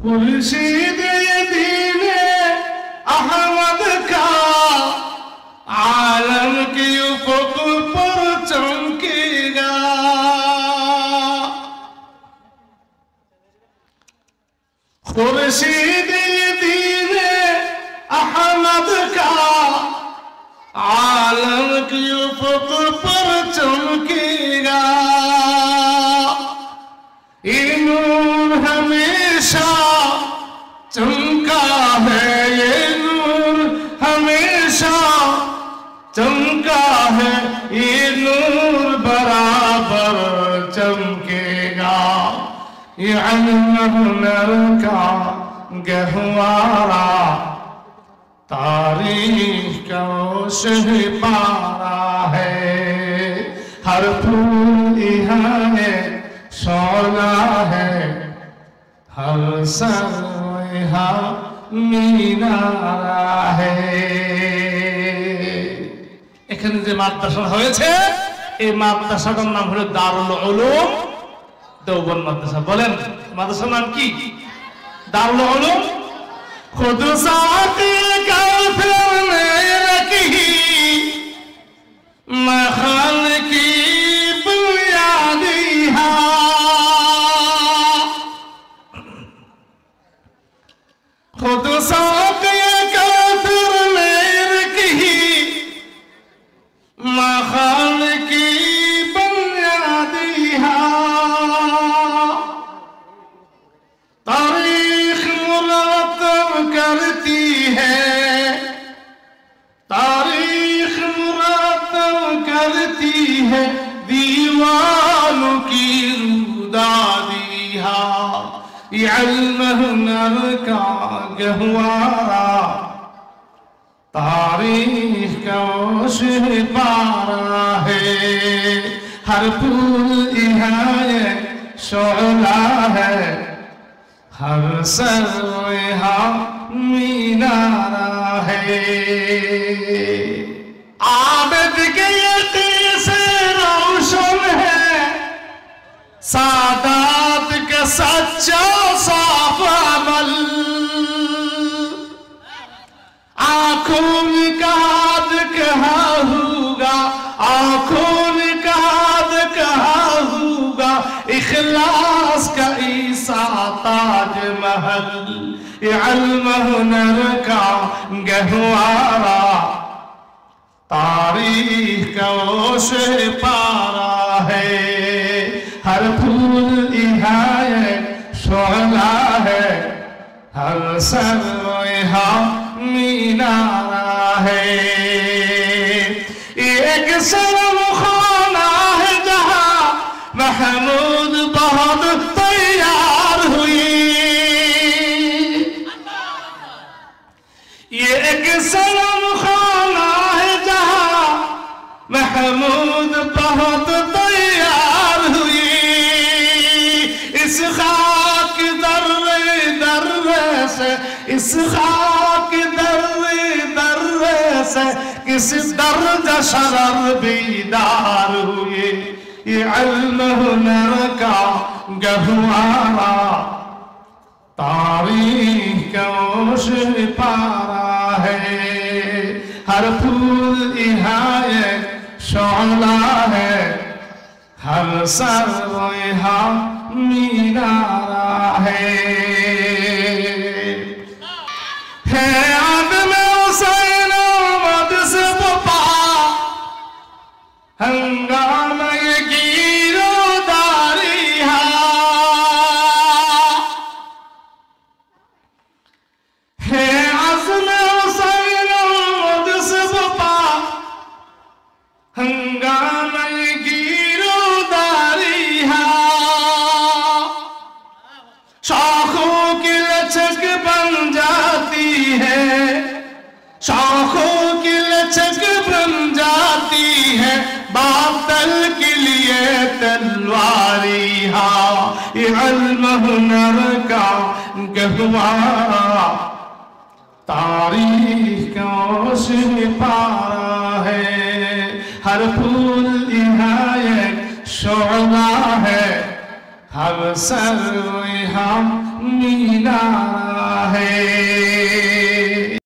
मुर्शिद ये दीने अहमद का आलम के उफक पर चमकेगा। मुर्शिद ये दीने अहमद का आलम के उफक पर चमकेगा। ये नूर हमेशा चमका है, ये नूर हमेशा चमका है, ये नूर बराबर चमकेगा। ये हुनर का गहवारा तारीख का शहपारा है। हर फूल यहाँ है शोला है, हर सर यहाँ मीनारा है। এখানে যে মাদ্রাসা হয়েছে এই মাদ্রাসাটার নাম হলো দারুল উলুম দেওবন্দ মাদ্রাসা। বলেন মাদ্রাসার নাম কি? দারুল উলুম। खुद साथी काफिर ने रखी महल की बुनियादी है। खुद साथी काफिर ने रखी महल की बुनियादी है। तारीख मुरतब करती है, तारीख मुरतब करती है, दीवानों की रूदादी है। ये इल्म हुनर का गहवारा तारीख का शहपारा है। हर फूल यहाँ शोला है, हर सर यहाँ मीनारा है। आबिद के यकीन से रोशन है, सादात का सच्चा साफ अमल। आंखों में काद कहा होगा, आंखों में काद कहा होगा, इखलास का ईसा ताज महल। ये इल्म हुनर का गहवारा तारीख का शहपारा है। हर फूल यहाँ शोला है, हर सर यहाँ मीनारा है। एक शर्म खाना है जहाँ महमूद बहुत तैयार हुई। ये एक शर्म खाना है जहाँ महमूद बहुत तैयार हुई। इस खाक दर्रे दर्रे से, इस खाक दर्रे दर्रे से किस दर्द शरर बीदार हुए। ये इल्म हुनर का गहवारा तारीख का शहपारा है। हर फूल यहाँ शोला है, हर सर यहाँ मीनारा है। आदम हुसैन मद से पा हंगामा ये गिरोदारी है। आज़म हुसैन मद से पा हंगामा ये गिरोदारी है। शाखों की लचक बन जाती है, शाखों की लचक बन जाती है, बातल के लिए तलवारी हा। ये इल्म हुनर का गहवारा तारीख का शहपारा है। हर फूल यहाँ शोला है, हर सर यहाँ মিনারা